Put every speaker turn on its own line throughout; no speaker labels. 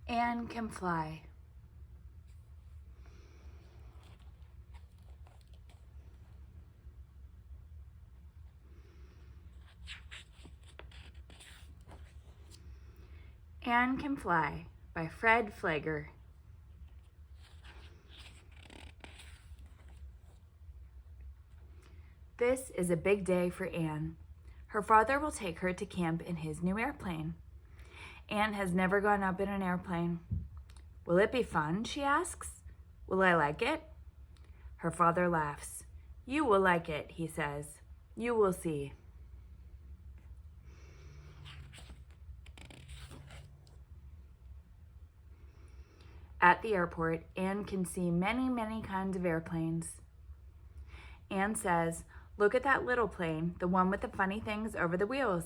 Anne can fly. Anne Can Fly by Fred Phleger. This is a big day for Anne. Her father will take her to camp in his new airplane. Anne has never gone up in an airplane. Will it be fun, she asks. Will I like it? Her father laughs. You will like it, he says. You will see. At the airport, Anne can see many, many kinds of airplanes. Anne says, look at that little plane, the one with the funny things over the wheels.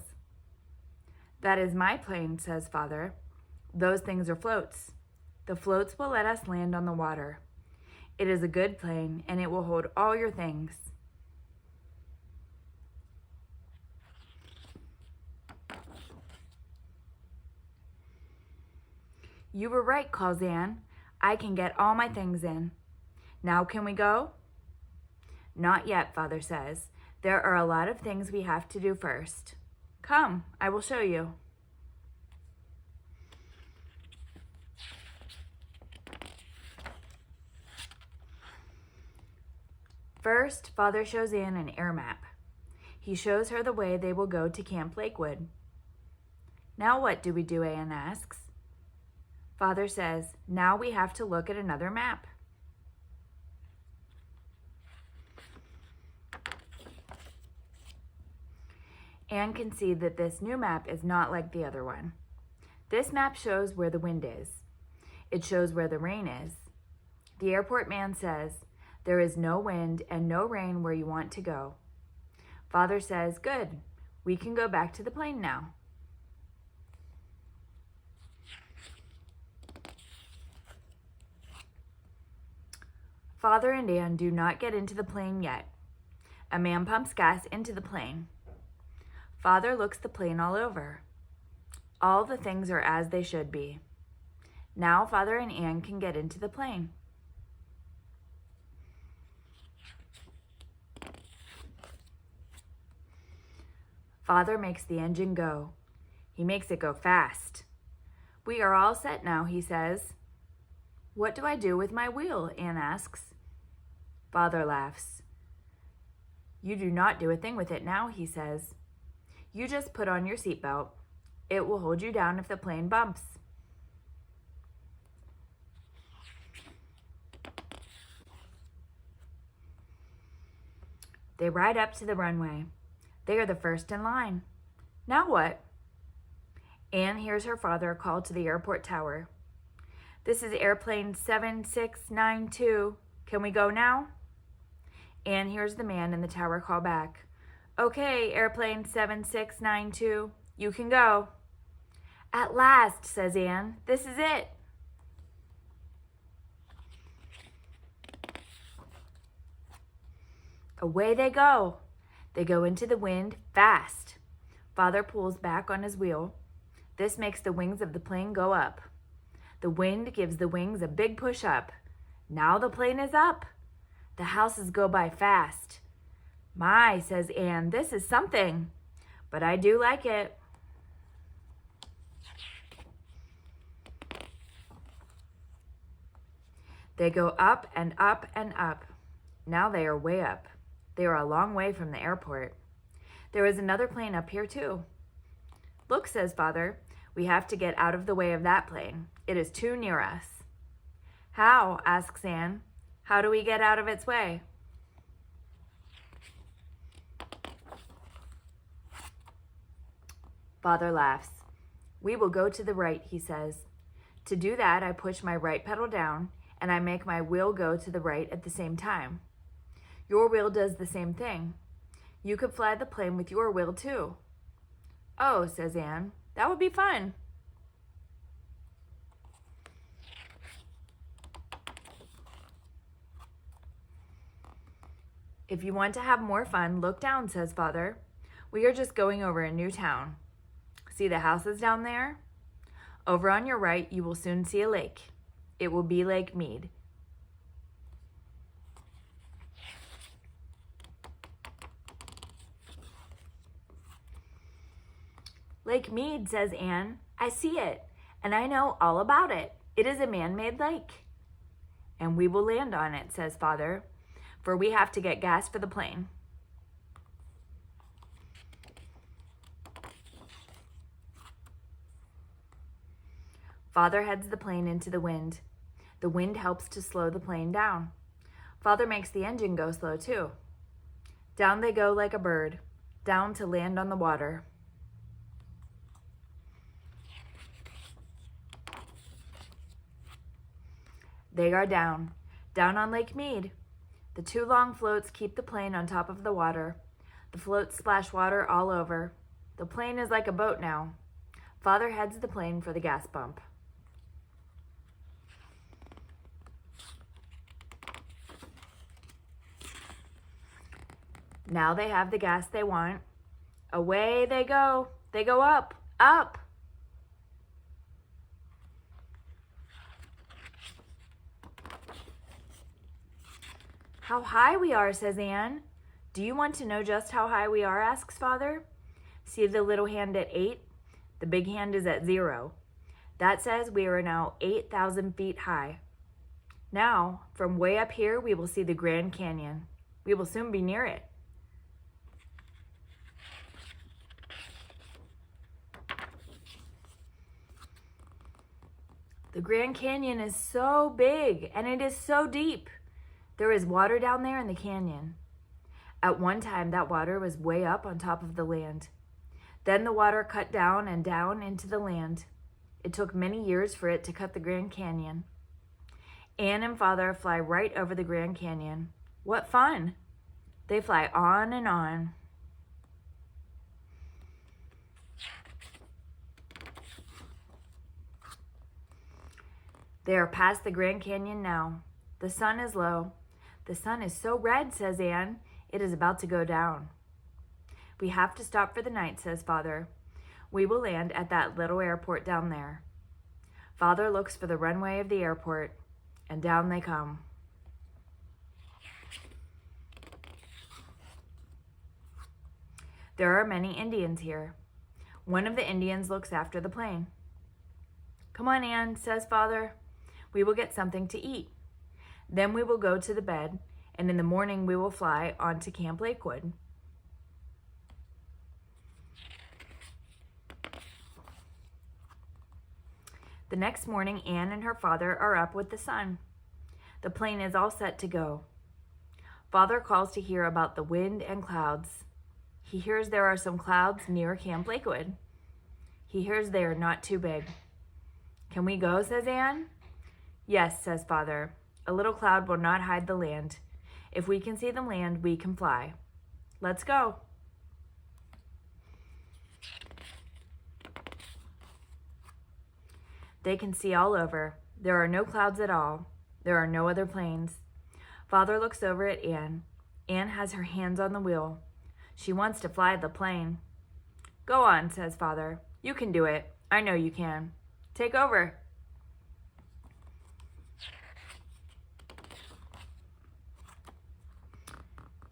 That is my plane, says Father. Those things are floats. The floats will let us land on the water. It is a good plane, and it will hold all your things. You were right, calls Anne. I can get all my things in. Now can we go? Not yet, Father says. There are a lot of things we have to do first. Come, I will show you. First, Father shows Anne an air map. He shows her the way they will go to Camp Lakewood. Now what do we do, Anne asks. Father says, now we have to look at another map. Anne can see that this new map is not like the other one. This map shows where the wind is. It shows where the rain is. The airport man says, there is no wind and no rain where you want to go. Father says, good, we can go back to the plane now. Father and Anne do not get into the plane yet. A man pumps gas into the plane. Father looks the plane all over. All the things are as they should be. Now Father and Anne can get into the plane. Father makes the engine go. He makes it go fast. We are all set now, he says. What do I do with my wheel? Anne asks. Father laughs. You do not do a thing with it now, he says. You just put on your seatbelt. It will hold you down if the plane bumps. They ride up to the runway. They are the first in line. Now what? Anne hears her father call to the airport tower. This is airplane 7692. Can we go now? Anne hears the man in the tower call back. Okay, airplane 7692, you can go. At last, says Anne, this is it. Away they go. They go into the wind fast. Father pulls back on his wheel. This makes the wings of the plane go up. The wind gives the wings a big push up. Now the plane is up. The houses go by fast. My, says Anne, this is something, but I do like it. They go up and up and up. Now they are way up. They are a long way from the airport. There is another plane up here too. Look, says Father, we have to get out of the way of that plane. It is too near us. How? Asks Anne. How do we get out of its way? Father laughs. We will go to the right, he says. To do that, I push my right pedal down and I make my wheel go to the right at the same time. Your wheel does the same thing. You could fly the plane with your wheel too. Oh, says Anne, that would be fun. If you want to have more fun, look down, says Father. We are just going over a new town. See the houses down there? Over on your right, you will soon see a lake. It will be Lake Mead. Lake Mead, says Anne. I see it, and I know all about it. It is a man-made lake. And we will land on it, says Father, for we have to get gas for the plane. Father heads the plane into the wind. The wind helps to slow the plane down. Father makes the engine go slow too. Down they go like a bird, down to land on the water. They are down on Lake Mead. The two long floats keep the plane on top of the water. The floats splash water all over. The plane is like a boat now. Father heads the plane for the gas pump. Now they have the gas they want. Away they go. They go up, up. How high we are, says Anne. Do you want to know just how high we are, asks Father. See the little hand at 8? The big hand is at 0. That says we are now 8,000 feet high. Now, from way up here, we will see the Grand Canyon. We will soon be near it. The Grand Canyon is so big and it is so deep. There is water down there in the canyon. At one time, that water was way up on top of the land. Then the water cut down and down into the land. It took many years for it to cut the Grand Canyon. Anne and Father fly right over the Grand Canyon. What fun! They fly on and on. They are past the Grand Canyon now. The sun is low. The sun is so red, says Anne, it is about to go down. We have to stop for the night, says Father. We will land at that little airport down there. Father looks for the runway of the airport, and down they come. There are many Indians here. One of the Indians looks after the plane. Come on, Anne, says Father. We will get something to eat. Then we will go to the bed, and in the morning we will fly on to Camp Lakewood. The next morning, Anne and her father are up with the sun. The plane is all set to go. Father calls to hear about the wind and clouds. He hears there are some clouds near Camp Lakewood. He hears they are not too big. Can we go, says Anne. Yes, says Father. A little cloud will not hide the land. If we can see the land, we can fly. Let's go. They can see all over. There are no clouds at all. There are no other planes. Father looks over at Anne. Anne has her hands on the wheel. She wants to fly the plane. Go on, says Father. You can do it. I know you can. Take over.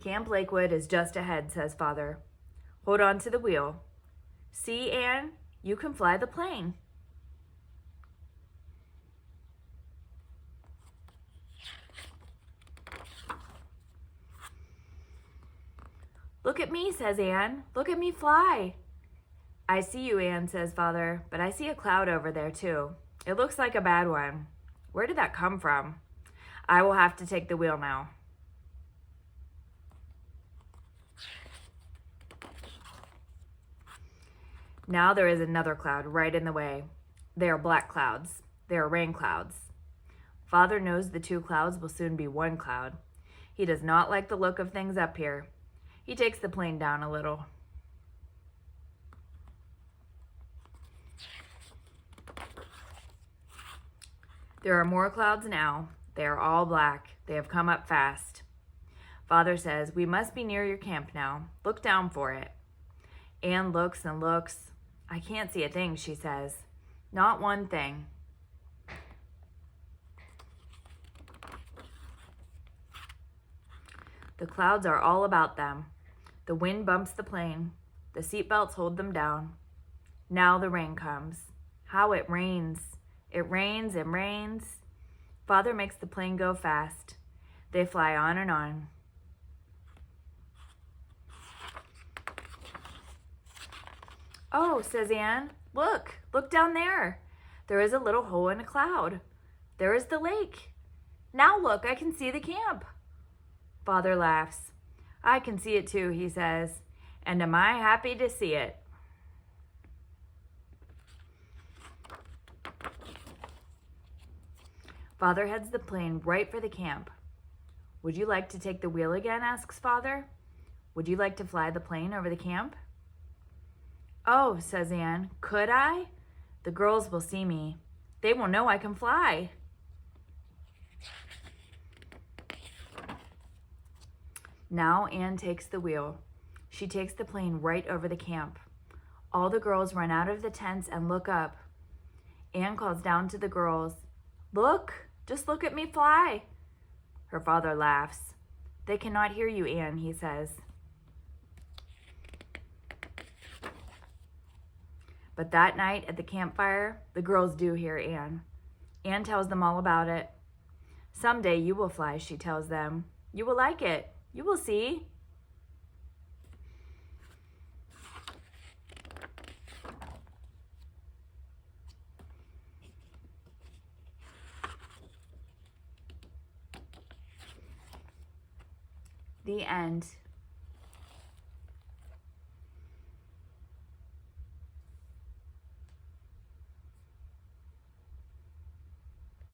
Camp Lakewood is just ahead, says Father. Hold on to the wheel. See, Anne? You can fly the plane. Look at me, says Anne. Look at me fly. I see you, Anne, says Father, but I see a cloud over there too. It looks like a bad one. Where did that come from? I will have to take the wheel now. Now there is another cloud right in the way. They are black clouds. They are rain clouds. Father knows the two clouds will soon be one cloud. He does not like the look of things up here. He takes the plane down a little. There are more clouds now. They are all black. They have come up fast. Father says, we must be near your camp now. Look down for it. Anne looks and looks. I can't see a thing, she says. Not one thing. The clouds are all about them. The wind bumps the plane. The seatbelts hold them down. Now the rain comes. How it rains. It rains and rains. Father makes the plane go fast. They fly on and on. Oh, says Anne, look down there. There is a little hole in a cloud. There is the lake. Now look, I can see the camp. Father laughs. I can see it too, he says, and am I happy to see it. Father heads the plane right for the camp. Would you like to take the wheel again, asks Father. Would you like to fly the plane over the camp? Oh, says Anne, could I? The girls will see me. They will know I can fly. Now Anne takes the wheel. She takes the plane right over the camp. All the girls run out of the tents and look up. Anne calls down to the girls, look, just look at me fly. Her father laughs. They cannot hear you, Anne, he says. But that night at the campfire, the girls do hear Anne. Anne tells them all about it. Someday you will fly, she tells them. You will like it. You will see. The end.